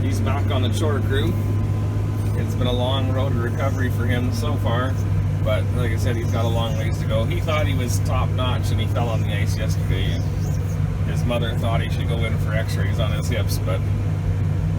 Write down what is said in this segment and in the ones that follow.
he's back on the chore crew. It's been a long road to recovery for him so far, but like I said, he's got a long ways to go. He thought he was top notch and he fell on the ice yesterday, and his mother thought he should go in for x-rays on his hips, but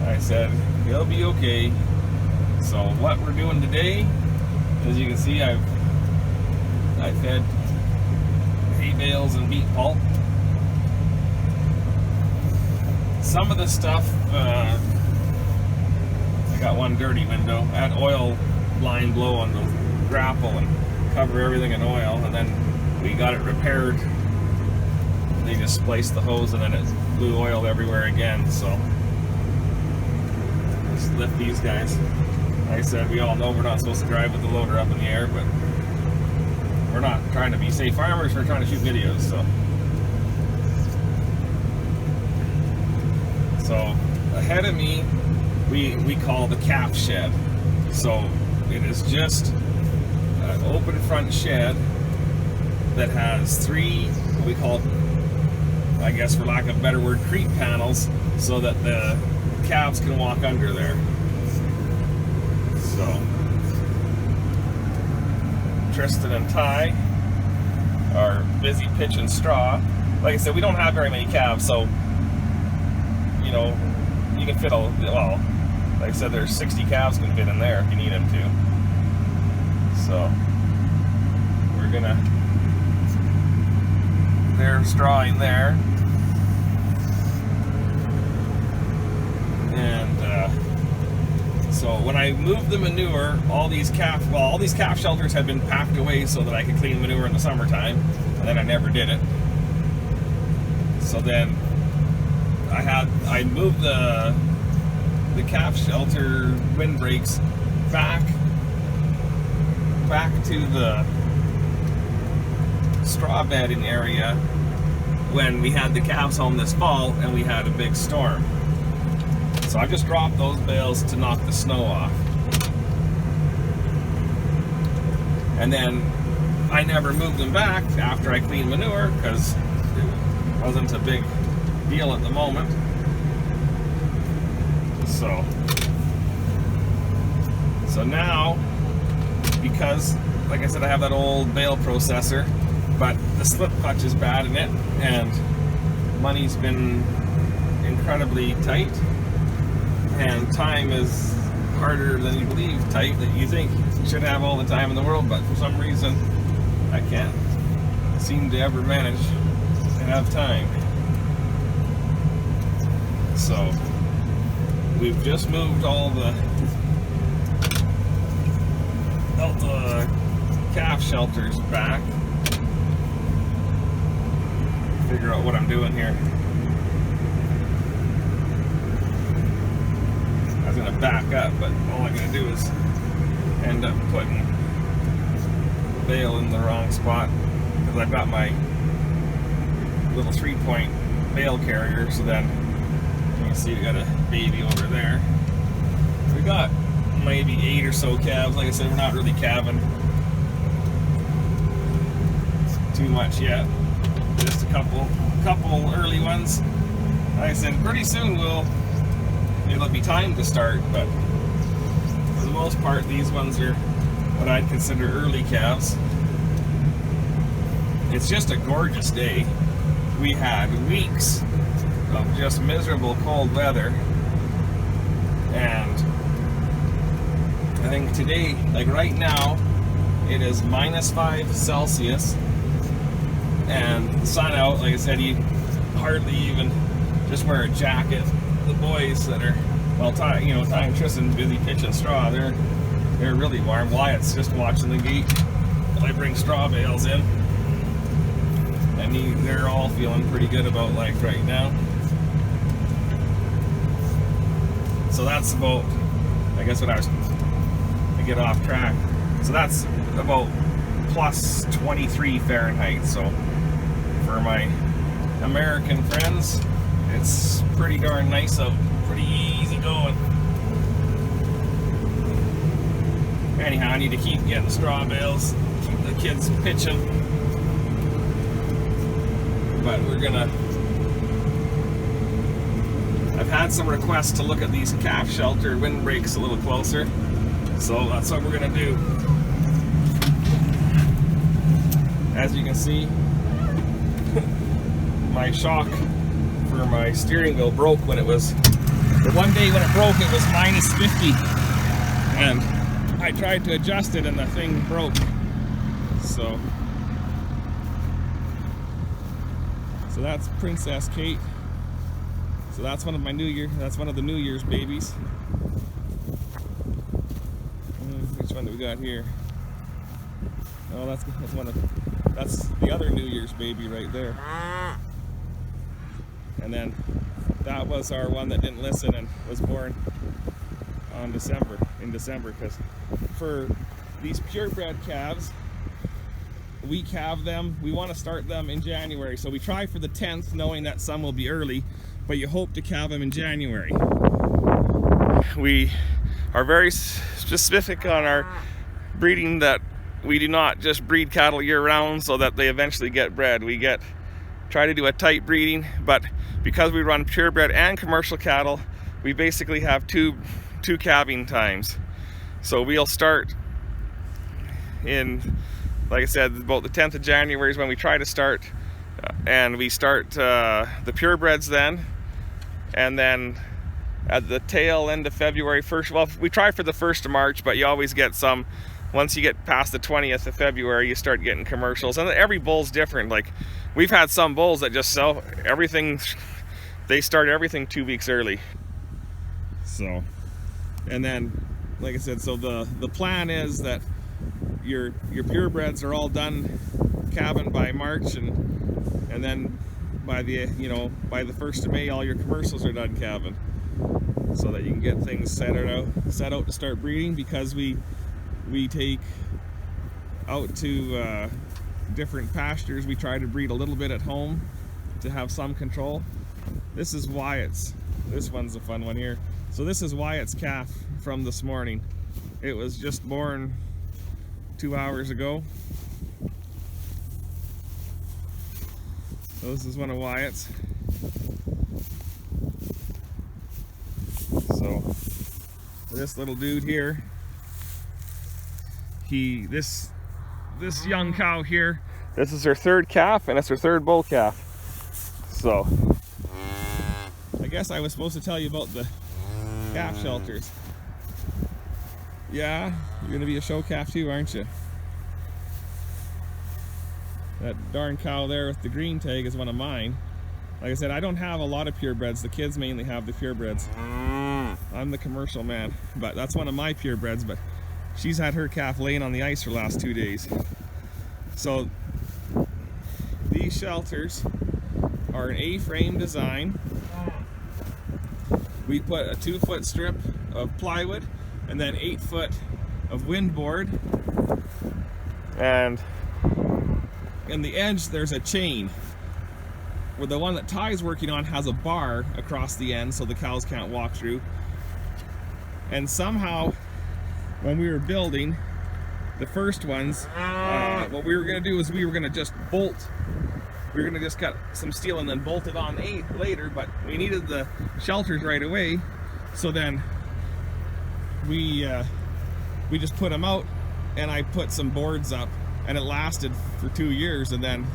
I said he'll be okay. So what we're doing today, as you can see, I fed hay bales and beet pulp. Some of the stuff, I got one dirty window. I had oil line blow on the grapple and cover everything in oil, and then we got it repaired. They just spliced the hose and then it blew oil everywhere again, so just lift these guys. Like I said, we all know we're not supposed to drive with the loader up in the air, but we're not trying to be safe farmers, we're trying to shoot videos, so ahead of me, we call the calf shed. So it is just an open front shed that has 3, what we call, I guess for lack of a better word, creep panels, so that the calves can walk under there. So Tristan and Ty are busy pitching straw. Like I said, we don't have very many calves, so you know, you can fit well, like I said, there's 60 calves can fit in there if you need them to. So we're gonna, they're strawing there, and so when I moved the manure, all these calf shelters had been packed away so that I could clean manure in the summertime, and then I never did it. So then I moved the calf shelter windbreaks back to the straw bedding area when we had the calves home this fall and we had a big storm. So I just dropped those bales to knock the snow off. And then I never moved them back after I cleaned manure because it wasn't a big deal at the moment. So now, because like I said, I have that old bale processor, but the slip clutch is bad in it, and money's been incredibly tight, and time is harder than you believe tight, that you think you should have all the time in the world, but for some reason I can't seem to ever manage to have time. So we've just moved all the calf shelters back. Figure out what I'm doing here. I was gonna back up, but all I'm gonna do is end up putting the bale in the wrong spot because I've got my little 3-point bale carrier, so then you can see we got a baby over there. We got maybe 8 or so calves. Like I said, we're not really calving too much yet. Just a couple early ones. Like I said, pretty soon it'll be time to start, but for the most part, these ones are what I'd consider early calves. It's just a gorgeous day. We had weeks of just miserable cold weather, and I think today, like right now, it is -5 Celsius, and the sun out. Like I said, you hardly even just wear a jacket. The boys that are, well, Ty and Tristan busy pitching straw. They're really warm. Wyatt's just watching the gate while I bring straw bales in, and they're all feeling pretty good about life right now. So that's about, I guess, what I was to get off track. So that's about plus 23 Fahrenheit. So for my American friends, it's pretty darn nice out, pretty easy going. Anyhow, I need to keep getting straw bales, keep the kids pitching. But I've had some requests to look at these calf shelter windbreaks a little closer, so that's what we're gonna do. As you can see, my shock for my steering wheel broke when it was, the one day when it broke it was -50, and I tried to adjust it and the thing broke. So that's Princess Kate. So that's one of my that's one of the New Year's babies. Which one do we got here? Oh, that's the other New Year's baby right there. And then that was our one that didn't listen and was born in December, because for these purebred calves, we calve them, we want to start them in January. So we try for the 10th, knowing that some will be early, but you hope to calve them in January. We are very specific on our breeding, that we do not just breed cattle year-round so that they eventually get bred. We try to do a tight breeding, but because we run purebred and commercial cattle, we basically have two calving times. So we'll start in, like I said, about the 10th of January is when we try to start, and we start the purebreds then, and then at the tail end of February, well, we try for the 1st of March, but you always get some, once you get past the 20th of February, you start getting commercials, and every bull's different. Like, we've had some bulls that just sell everything, they start everything 2 weeks early. So, and then, like I said, so the plan is that your purebreds are all done calving by March, and then by the by the 1st of May, all your commercials are done calving, so that you can get things set out to start breeding, because we take out to different pastures. We try to breed a little bit at home to have some control. This is Wyatt's. This one's a fun one here. So this is Wyatt's calf from this morning. It was just born 2 hours ago. So this is one of Wyatt's. So this little dude here, this young cow here, this is her 3rd calf, and it's her 3rd bull calf. So I guess I was supposed to tell you about the calf shelters. Yeah, you're gonna be a show calf too, aren't you? That darn cow there with the green tag is one of mine. Like I said, I don't have a lot of purebreds. The kids mainly have the purebreds. I'm the commercial man, but that's one of my purebreds. But she's had her calf laying on the ice for the last 2 days. So these shelters are an A-frame design. We put a 2-foot strip of plywood and then 8 foot of windboard, and in the edge there's a chain, where the one that Ty's working on has a bar across the end so the cows can't walk through. And somehow when we were building the first ones, what we were going to do is we were going to just bolt. We were going to just cut some steel and then bolt it on later, but we needed the shelters right away. So then we just put them out, and I put some boards up, and it lasted for 2 years, and then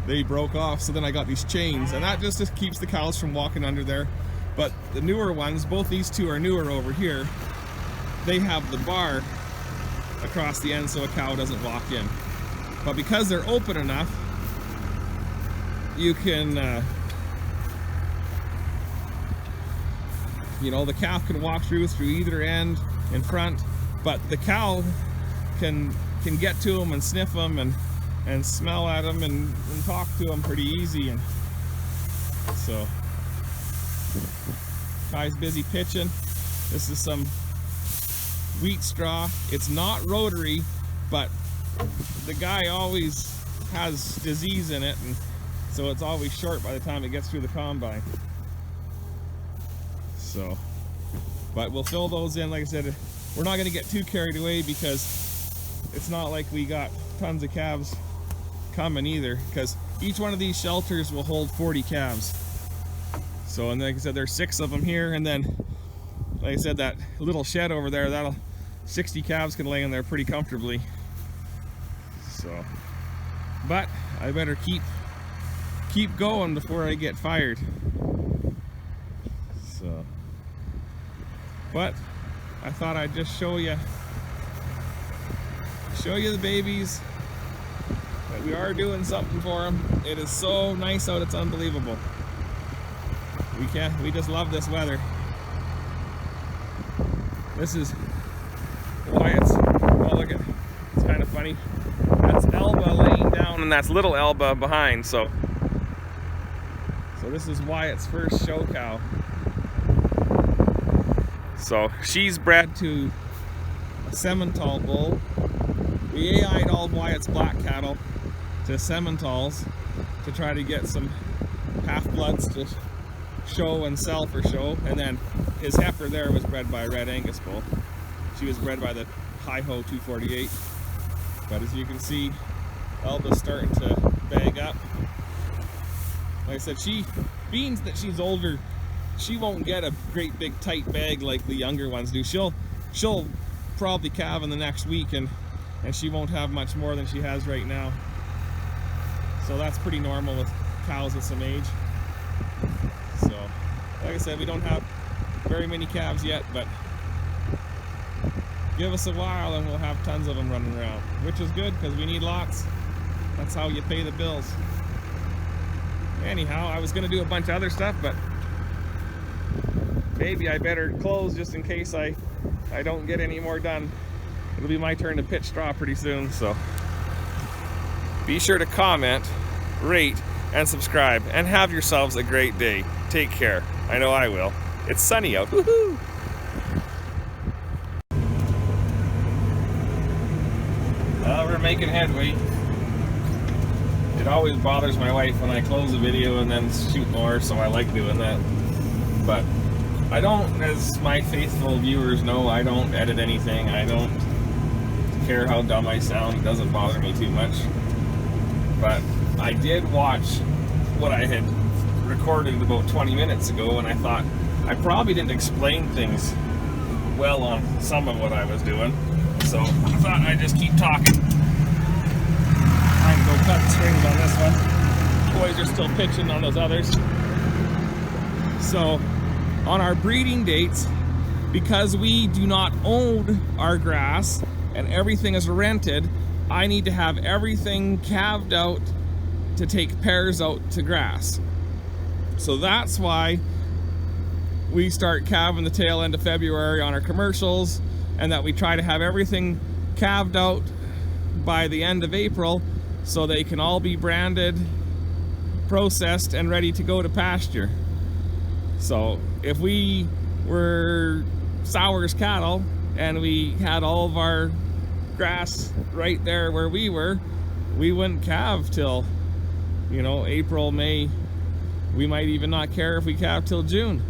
they broke off. So then I got these chains, and that just keeps the cows from walking under there. But the newer ones, both these two are newer over here, they have the bar across the end so a cow doesn't walk in. But because they're open enough, you can, the calf can walk through either end in front, but the cow can get to them and sniff them and smell at them and talk to them pretty easy. And so Ty's busy pitching. This is some wheat straw. It's not rotary, but the guy always has disease in it, and so it's always short by the time it gets through the combine. So, but we'll fill those in. Like I said, we're not going to get too carried away, because it's not like we got tons of calves coming either, because each one of these shelters will hold 40 calves. So, and like I said, there's 6 of them here, and then, like I said, that little shed over there, that'll 60 calves can lay in there pretty comfortably. So, but I better keep going before I get fired. So, but I thought I'd just show you the babies, that we are doing something for them. It is so nice out, it's unbelievable. We just love this weather. This is Wyatt's. Oh, look at, it's kind of funny. That's Elba laying down, and that's little Elba behind. So this is Wyatt's first show cow. So she's bred to a Simmental bull. We AI'd all of Wyatt's black cattle to Simmentals to try to get some half-bloods to show and sell for show. And then his heifer there was bred by a Red Angus bull. She was bred by the Hi-Ho 248. But as you can see, Elba's starting to bag up. Like I said, being that she's older, she won't get a great big tight bag like the younger ones do. She'll probably calve in the next week, and she won't have much more than she has right now. So that's pretty normal with cows at some age. So, like I said, we don't have very many calves yet, but give us a while and we'll have tons of them running around, which is good because we need lots. That's how you pay the bills. Anyhow, I was going to do a bunch of other stuff, but maybe I better close just in case I don't get any more done. It'll be my turn to pitch straw pretty soon, so be sure to comment, rate, and subscribe, and have yourselves a great day. Take care. I know I will. It's sunny out. Woohoo! Well, we're making headway. It always bothers my wife when I close a video and then shoot more, so I like doing that. But I don't, as my faithful viewers know, I don't edit anything. I don't care how dumb I sound. It doesn't bother me too much. But I did watch what I had recorded about 20 minutes ago, and I thought I probably didn't explain things well on some of what I was doing. So I thought I'd just keep talking. Time to go cut strings on this one. Boys are still pitching on those others. So on our breeding dates, because we do not own our grass and everything is rented, I need to have everything calved out to take pairs out to grass. So that's why we start calving the tail end of February on our commercials, and that we try to have everything calved out by the end of April so they can all be branded, processed, and ready to go to pasture. So if we were Sowers cattle and we had all of our grass right there where we were, we wouldn't calve till, you know, April, May. We might even not care if we calve till June,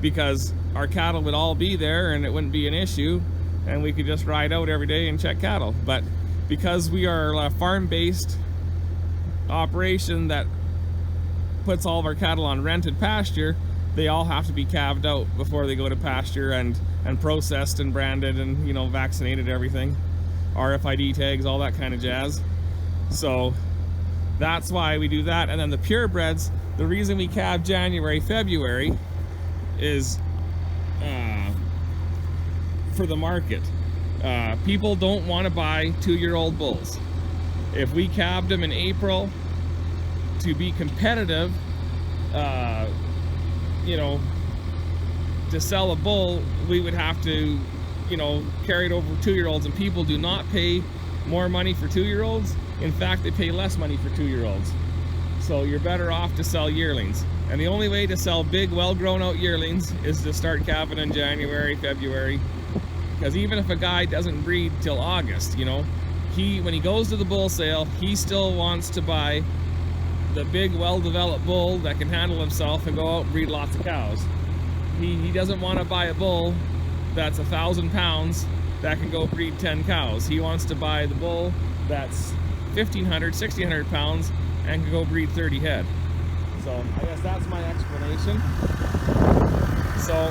because our cattle would all be there and it wouldn't be an issue, and we could just ride out every day and check cattle. But because we are a farm-based operation that puts all of our cattle on rented pasture, they all have to be calved out before they go to pasture and processed and branded and, you know, vaccinated, everything, RFID tags, all that kind of jazz. So that's why we do that. And then the purebreds, the reason we calve January, February is for the market. People don't want to buy 2-year-old bulls. If we calved them in April to be competitive, you know, to sell a bull, we would have to, you know, carry it over 2-year-olds, and people do not pay more money for 2-year-olds. In fact, they pay less money for 2-year-olds. So you're better off to sell yearlings. And the only way to sell big, well-grown out yearlings is to start calving in January, February. Because even if a guy doesn't breed till August, you know, when he goes to the bull sale, he still wants to buy the big, well-developed bull that can handle himself and go out and breed lots of cows. He doesn't want to buy a bull that's 1,000 pounds that can go breed 10 cows. He wants to buy the bull that's 1,500, 1,600 pounds and can go breed 30 head. So I guess that's my explanation. So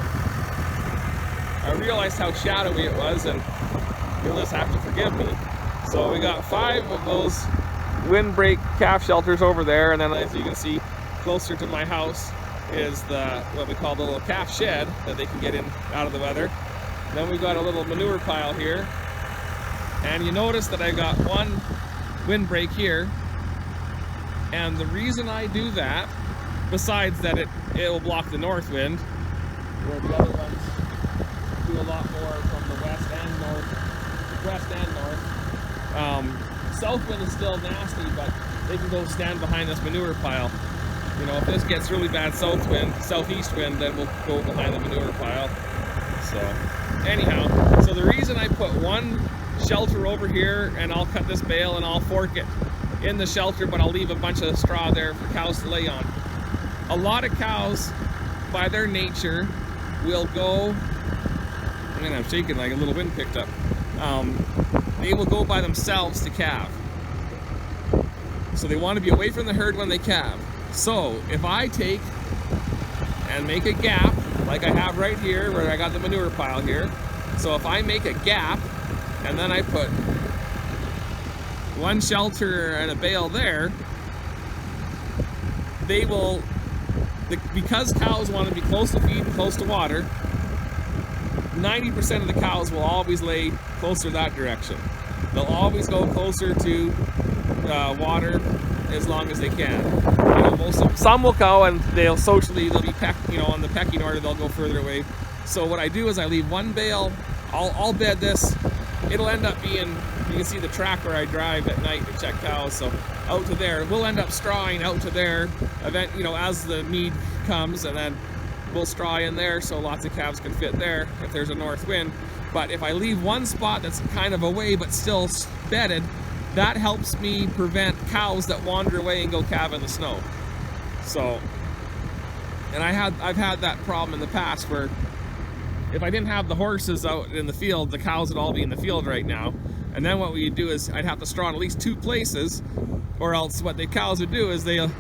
I realized how shadowy it was, and you'll just have to forgive me. So we got 5 of those windbreak calf shelters over there, and then as you can see closer to my house is what we call the little calf shed that they can get in out of the weather. Then we've got a little manure pile here, and you notice that I got 1 windbreak here, and the reason I do that, besides that it will block the north wind, where the other ones do a lot more from the west and north. South wind is still nasty, but they can go stand behind this manure pile. You know, if this gets really bad southeast wind, then we'll go behind the manure pile. So anyhow, so the reason I put 1 shelter over here, and I'll cut this bale and I'll fork it in the shelter, but I'll leave a bunch of straw there for cows to lay on. A lot of cows, by their nature, will go, and I'm shaking like a little wind picked up, they will go by themselves to calve. So they want to be away from the herd when they calve. So if I take and make a gap, like I have right here where I got the manure pile here, so if I make a gap and then I put 1 shelter and a bale there, they will, because cows want to be close to feed and close to water, 90% of the cows will always lay closer that direction. They'll always go closer to water as long as they can. You know, some will go and they'll be on the pecking order, they'll go further away. So what I do is I leave 1 bale. I'll bed this. It'll end up being, you can see the track where I drive at night to check cows, so out to there. We'll end up strawing out to there as the need comes, and then we'll straw in there so lots of calves can fit there if there's a north wind. But if I leave 1 spot that's kind of away but still bedded, that helps me prevent cows that wander away and go calve in the snow. So, and I've had that problem in the past where if I didn't have the horses out in the field, the cows would all be in the field right now. And then what we'd do is I'd have to straw in at least 2 places, or else what the cows would do is they'll,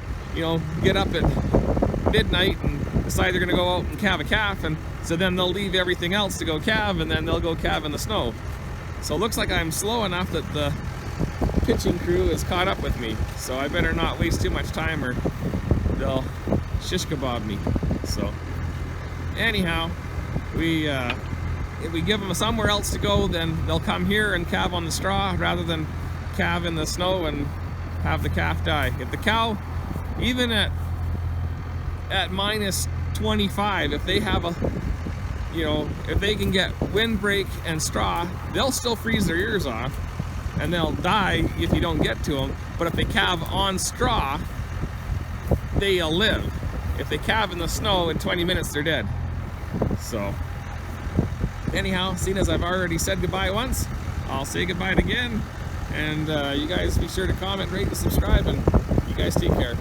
get up at midnight and decide they're going to go out and calve a calf, and so then they'll leave everything else to go calve, and then they'll go calve in the snow. So it looks like I'm slow enough that the pitching crew is caught up with me, so I better not waste too much time or they'll shish kebab me. So anyhow, if we give them somewhere else to go, then they'll come here and calve on the straw rather than calve in the snow and have the calf die. If the cow, even at minus 25, if they have if they can get windbreak and straw, they'll still freeze their ears off and they'll die if you don't get to them. But if they calve on straw, they'll live. If they calve in the snow, in 20 minutes they're dead. So anyhow, seeing as I've already said goodbye once, I'll say goodbye again. And you guys be sure to comment, rate, and subscribe, and you guys take care.